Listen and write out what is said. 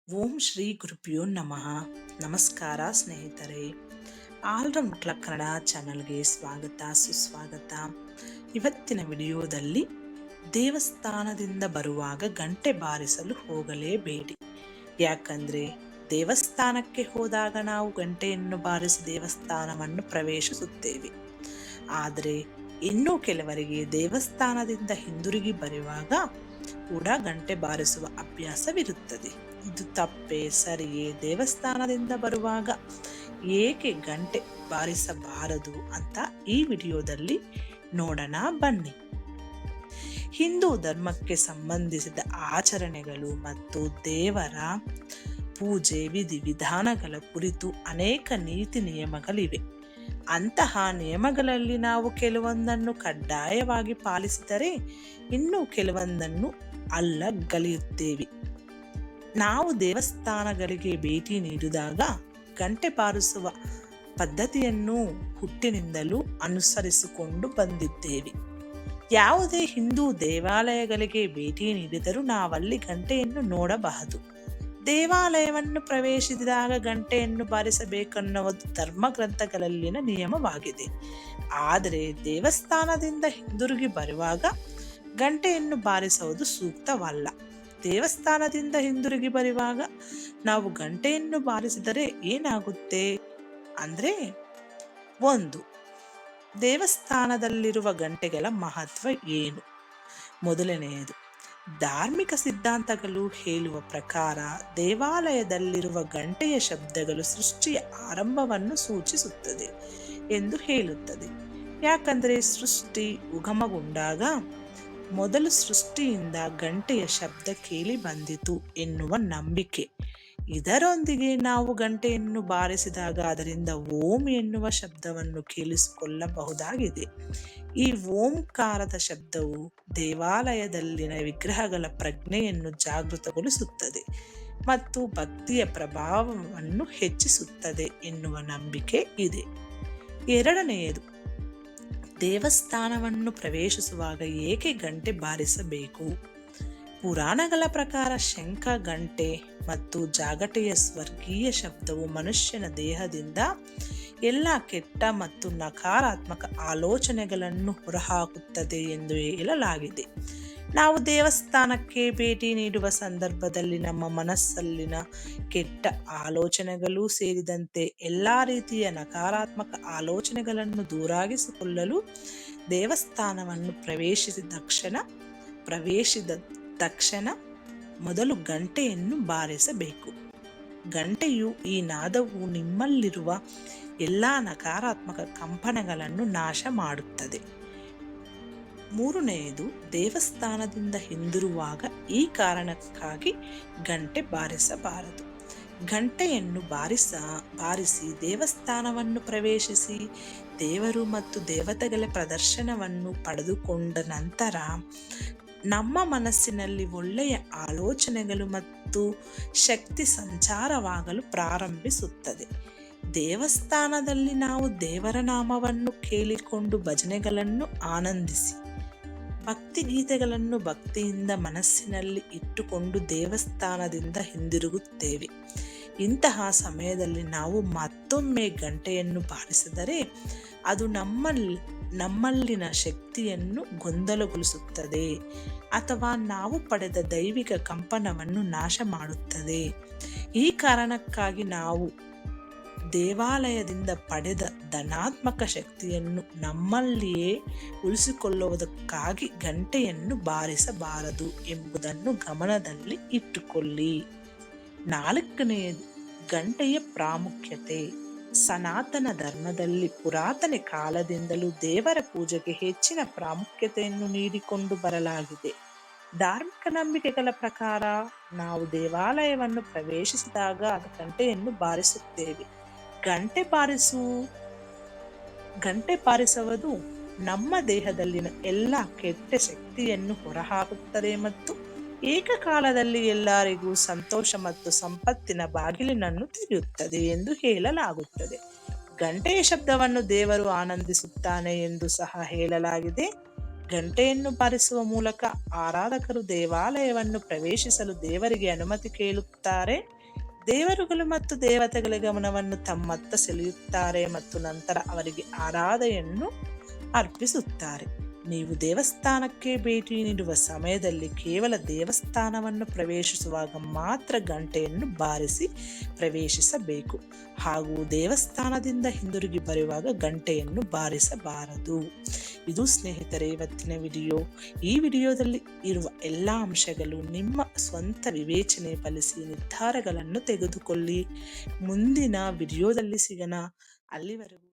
ಓಂ ಶ್ರೀ ಗುರುಭ್ಯೋ ನಮಃ. ನಮಸ್ಕಾರ ಸ್ನೇಹಿತರೆ. ಆಲ್ರೌಂಡ್ ಕ್ಲಬ್ ಕನ್ನಡ ಚಾನಲ್ಗೆ ಸ್ವಾಗತ ಸುಸ್ವಾಗತ. ಇವತ್ತಿನ ವಿಡಿಯೋದಲ್ಲಿ ದೇವಸ್ಥಾನದಿಂದ ಬರುವಾಗ ಗಂಟೆ ಬಾರಿಸಲು ಹೋಗಲೇಬೇಡಿ. ಯಾಕಂದ್ರೆ ದೇವಸ್ಥಾನಕ್ಕೆ ಹೋದಾಗ ನಾವು ಗಂಟೆಯನ್ನು ಬಾರಿಸಿ ದೇವಸ್ಥಾನವನ್ನು ಪ್ರವೇಶಿಸುತ್ತೇವೆ. ಆದರೆ ಇನ್ನೂ ಕೆಲವರಿಗೆ ದೇವಸ್ಥಾನದಿಂದ ಹಿಂದಿರುಗಿ ಬರುವಾಗ ಕೂಡ ಗಂಟೆ ಬಾರಿಸುವ ಅಭ್ಯಾಸವಿರುತ್ತದೆ. ಇದು ತಪ್ಪೇ ಸರಿಯೇ? ದೇವಸ್ಥಾನದಿಂದ ಬರುವಾಗ ಏಕೆ ಗಂಟೆ ಬಾರಿಸಬಾರದು ಅಂತ ಈ ವಿಡಿಯೋದಲ್ಲಿ ನೋಡೋಣ ಬನ್ನಿ. ಹಿಂದೂ ಧರ್ಮಕ್ಕೆ ಸಂಬಂಧಿಸಿದ ಆಚರಣೆಗಳು ಮತ್ತು ದೇವರ ಪೂಜೆ ವಿಧಿವಿಧಾನಗಳ ಕುರಿತು ಅನೇಕ ನೀತಿ ನಿಯಮಗಳಿವೆ. ಅಂತಹ ನಿಯಮಗಳಲ್ಲಿ ನಾವು ಕೆಲವೊಂದನ್ನು ಕಡ್ಡಾಯವಾಗಿ ಪಾಲಿಸಿದರೆ ಇನ್ನು ಕೆಲವೊಂದನ್ನು ಅಲ್ಲಗಳೆಯುತ್ತೇವೆ. ನಾವು ದೇವಸ್ಥಾನಗಳಿಗೆ ಭೇಟಿ ನೀಡಿದಾಗ ಗಂಟೆ ಬಾರಿಸುವ ಪದ್ಧತಿಯನ್ನು ಹುಟ್ಟಿನಿಂದಲೂ ಅನುಸರಿಸಿಕೊಂಡು ಬಂದಿದ್ದೇವೆ. ಯಾವುದೇ ಹಿಂದೂ ದೇವಾಲಯಗಳಿಗೆ ಭೇಟಿ ನೀಡಿದರೂ ನಾವಲ್ಲಿ ಗಂಟೆಯನ್ನು ನೋಡಬಹುದು. ದೇವಾಲಯವನ್ನು ಪ್ರವೇಶಿಸಿದಾಗ ಗಂಟೆಯನ್ನು ಬಾರಿಸಬೇಕೆನ್ನುವುದು ಧರ್ಮ ಗ್ರಂಥಗಳಲ್ಲಿನ ನಿಯಮವಾಗಿದೆ. ಆದರೆ ದೇವಸ್ಥಾನದಿಂದ ಹಿಂದಿರುಗಿ ಬರುವಾಗ ಗಂಟೆಯನ್ನು ಬಾರಿಸುವುದು ಸೂಕ್ತವಲ್ಲ. ದೇವಸ್ಥಾನದಿಂದ ಹಿಂದಿರುಗಿ ಬರುವಾಗ ನಾವು ಗಂಟೆಯನ್ನು ಬಾರಿಸಿದರೆ ಏನಾಗುತ್ತೆ ಅಂದ್ರೆ, ಒಂದು, ದೇವಸ್ಥಾನದಲ್ಲಿರುವ ಗಂಟೆಗಳ ಮಹತ್ವ ಏನು? ಮೊದಲನೆಯದು, ಧಾರ್ಮಿಕ ಸಿದ್ಧಾಂತಗಳು ಹೇಳುವ ಪ್ರಕಾರ ದೇವಾಲಯದಲ್ಲಿರುವ ಗಂಟೆಯ ಶಬ್ದಗಳು ಸೃಷ್ಟಿಯ ಆರಂಭವನ್ನು ಸೂಚಿಸುತ್ತದೆ ಎಂದು ಹೇಳುತ್ತದೆ. ಯಾಕಂದರೆ ಸೃಷ್ಟಿ ಉಗಮಗೊಂಡಾಗ ಮೊದಲು ಸೃಷ್ಟಿಯಿಂದ ಗಂಟೆಯ ಶಬ್ದ ಕೇಳಿ ಬಂದಿತು ಎನ್ನುವ ನಂಬಿಕೆ. ಇದರೊಂದಿಗೆ ನಾವು ಗಂಟೆಯನ್ನು ಬಾರಿಸಿದಾಗ ಅದರಿಂದ ಓಂ ಎನ್ನುವ ಶಬ್ದವನ್ನು ಕೇಳಿಸಿಕೊಳ್ಳಬಹುದಾಗಿದೆ. ಈ ಓಂಕಾರದ ಶಬ್ದವು ದೇವಾಲಯದಲ್ಲಿನ ವಿಗ್ರಹಗಳ ಪ್ರಜ್ಞೆಯನ್ನು ಜಾಗೃತಗೊಳಿಸುತ್ತದೆ ಮತ್ತು ಭಕ್ತಿಯ ಪ್ರಭಾವವನ್ನು ಹೆಚ್ಚಿಸುತ್ತದೆ ಎನ್ನುವ ನಂಬಿಕೆ ಇದೆ. ಎರಡನೆಯದು, ದೇವಸ್ಥಾನವನ್ನು ಪ್ರವೇಶಿಸುವಾಗ ಏಕೆ ಗಂಟೆ ಬಾರಿಸಬೇಕು? ಪುರಾಣಗಳ ಪ್ರಕಾರ ಶಂಖ, ಗಂಟೆ ಮತ್ತು ಜಾಗಟೆಯ ಸ್ವರ್ಗೀಯ ಶಬ್ದವು ಮನುಷ್ಯನ ದೇಹದಿಂದ ಎಲ್ಲ ಕೆಟ್ಟ ಮತ್ತು ನಕಾರಾತ್ಮಕ ಆಲೋಚನೆಗಳನ್ನು ಹೊರಹಾಕುತ್ತದೆ ಎಂದು ಹೇಳಲಾಗಿದೆ. ನಾವು ದೇವಸ್ಥಾನಕ್ಕೆ ಭೇಟಿ ನೀಡುವ ಸಂದರ್ಭದಲ್ಲಿ ನಮ್ಮ ಮನಸ್ಸಲ್ಲಿನ ಕೆಟ್ಟ ಆಲೋಚನೆಗಳು ಸೇರಿದಂತೆ ಎಲ್ಲ ರೀತಿಯ ನಕಾರಾತ್ಮಕ ಆಲೋಚನೆಗಳನ್ನು ದೂರಾಗಿಸಿಕೊಳ್ಳಲು ದೇವಸ್ಥಾನವನ್ನು ಪ್ರವೇಶಿಸಿದ ತಕ್ಷಣ ಮೊದಲು ಗಂಟೆಯನ್ನು ಬಾರಿಸಬೇಕು. ಗಂಟೆಯು ಈ ನಾದವು ನಿಮ್ಮಲ್ಲಿರುವ ಎಲ್ಲ ನಕಾರಾತ್ಮಕ ಕಂಪನಗಳನ್ನು ನಾಶ ಮಾಡುತ್ತದೆ. ಮೂರನೆಯದು, ದೇವಸ್ಥಾನದಿಂದ ಹಿಂದಿರುವಾಗ ಈ ಕಾರಣಕ್ಕಾಗಿ ಗಂಟೆ ಬಾರಿಸಬಾರದು. ಗಂಟೆಯನ್ನು ಬಾರಿಸಿ ದೇವಸ್ಥಾನವನ್ನು ಪ್ರವೇಶಿಸಿ ದೇವರು ಮತ್ತು ದೇವತೆಗಳ ಪ್ರದರ್ಶನವನ್ನು ಪಡೆದುಕೊಂಡ ನಂತರ ನಮ್ಮ ಮನಸ್ಸಿನಲ್ಲಿ ಒಳ್ಳೆಯ ಆಲೋಚನೆಗಳು ಮತ್ತು ಶಕ್ತಿ ಸಂಚಾರವಾಗಲು ಪ್ರಾರಂಭಿಸುತ್ತದೆ. ದೇವಸ್ಥಾನದಲ್ಲಿ ನಾವು ದೇವರ ನಾಮವನ್ನು ಕೇಳಿಕೊಂಡು ಭಜನೆಗಳನ್ನು ಆನಂದಿಸಿ ಭಕ್ತಿ ಗೀತೆಗಳನ್ನು ಭಕ್ತಿಯಿಂದ ಮನಸ್ಸಿನಲ್ಲಿ ಇಟ್ಟುಕೊಂಡು ದೇವಸ್ಥಾನದಿಂದ ಹಿಂದಿರುಗುತ್ತೇವೆ. ಇಂತಹ ಸಮಯದಲ್ಲಿ ನಾವು ಮತ್ತೊಮ್ಮೆ ಗಂಟೆಯನ್ನು ಬಾರಿಸಿದರೆ ಅದು ನಮ್ಮಲ್ಲಿನ ಶಕ್ತಿಯನ್ನು ಗೊಂದಲಗೊಳಿಸುತ್ತದೆ ಅಥವಾ ನಾವು ಪಡೆದ ದೈವಿಕ ಕಂಪನವನ್ನು ನಾಶ ಮಾಡುತ್ತದೆ. ಈ ಕಾರಣಕ್ಕಾಗಿ ನಾವು ದೇವಾಲಯದಿಂದ ಪಡೆದ ಧನಾತ್ಮಕ ಶಕ್ತಿಯನ್ನು ನಮ್ಮಲ್ಲಿಯೇ ಉಳಿಸಿಕೊಳ್ಳುವುದಕ್ಕಾಗಿ ಗಂಟೆಯನ್ನು ಬಾರಿಸಬಾರದು ಎಂಬುದನ್ನು ಗಮನದಲ್ಲಿ ಇಟ್ಟುಕೊಳ್ಳಿ. ನಾಲ್ಕನೆಯದು, ಗಂಟೆಯ ಪ್ರಾಮುಖ್ಯತೆ. ಸನಾತನ ಧರ್ಮದಲ್ಲಿ ಪುರಾತನ ಕಾಲದಿಂದಲೂ ದೇವರ ಪೂಜೆಗೆ ಹೆಚ್ಚಿನ ಪ್ರಾಮುಖ್ಯತೆಯನ್ನು ನೀಡಿಕೊಂಡು ಬರಲಾಗಿದೆ. ಧಾರ್ಮಿಕ ನಂಬಿಕೆಗಳ ಪ್ರಕಾರ ನಾವು ದೇವಾಲಯವನ್ನು ಪ್ರವೇಶಿಸಿದಾಗ ಗಂಟೆಯನ್ನು ಬಾರಿಸುತ್ತೇವೆ. ಗಂಟೆ ಬಾರಿಸುವುದು ನಮ್ಮ ದೇಹದಲ್ಲಿನ ಎಲ್ಲ ಕೆಟ್ಟ ಶಕ್ತಿಯನ್ನು ಹೊರಹಾಕುತ್ತದೆ ಮತ್ತು ಏಕಕಾಲದಲ್ಲಿ ಎಲ್ಲರಿಗೂ ಸಂತೋಷ ಮತ್ತು ಸಂಪತ್ತಿನ ಬಾಗಿಲನ್ನು ತೆರೆಯುತ್ತದೆ ಎಂದು ಹೇಳಲಾಗುತ್ತದೆ. ಗಂಟೆಯ ಶಬ್ದವನ್ನು ದೇವರು ಆನಂದಿಸುತ್ತಾನೆ ಎಂದು ಸಹ ಹೇಳಲಾಗಿದೆ. ಗಂಟೆಯನ್ನು ಬಾರಿಸುವ ಮೂಲಕ ಆರಾಧಕರು ದೇವಾಲಯವನ್ನು ಪ್ರವೇಶಿಸಲು ದೇವರಿಗೆ ಅನುಮತಿ ಕೇಳುತ್ತಾರೆ. ದೇವರುಗಳು ಮತ್ತು ದೇವತೆಗಳ ಗಮನವನ್ನು ತಮ್ಮತ್ತ ಸೆಳೆಯುತ್ತಾರೆ ಮತ್ತು ನಂತರ ಅವರಿಗೆ ಆರಾಧನೆಯನ್ನು ಅರ್ಪಿಸುತ್ತಾರೆ. ನೀವು ದೇವಸ್ಥಾನಕ್ಕೆ ಭೇಟಿ ನೀಡುವ ಸಮಯದಲ್ಲಿ ಕೇವಲ ದೇವಸ್ಥಾನವನ್ನು ಪ್ರವೇಶಿಸುವಾಗ ಮಾತ್ರ ಗಂಟೆಯನ್ನು ಬಾರಿಸಿ ಪ್ರವೇಶಿಸಬೇಕು ಹಾಗೂ ದೇವಸ್ಥಾನದಿಂದ ಹಿಂದಿರುಗಿ ಬರುವಾಗ ಗಂಟೆಯನ್ನು ಬಾರಿಸಬಾರದು. ಇದು ಸ್ನೇಹಿತರೆ ಇವತ್ತಿನ ವಿಡಿಯೋ. ಈ ವಿಡಿಯೋದಲ್ಲಿ ಇರುವ ಎಲ್ಲ ಅಂಶಗಳು ನಿಮ್ಮ ಸ್ವಂತ ವಿವೇಚನೆ ಫಲಿಸಿ ನಿರ್ಧಾರಗಳನ್ನು ತೆಗೆದುಕೊಳ್ಳಿ. ಮುಂದಿನ ವಿಡಿಯೋದಲ್ಲಿ ಸಿಗೋಣ. ಅಲ್ಲಿವರೆಗೂ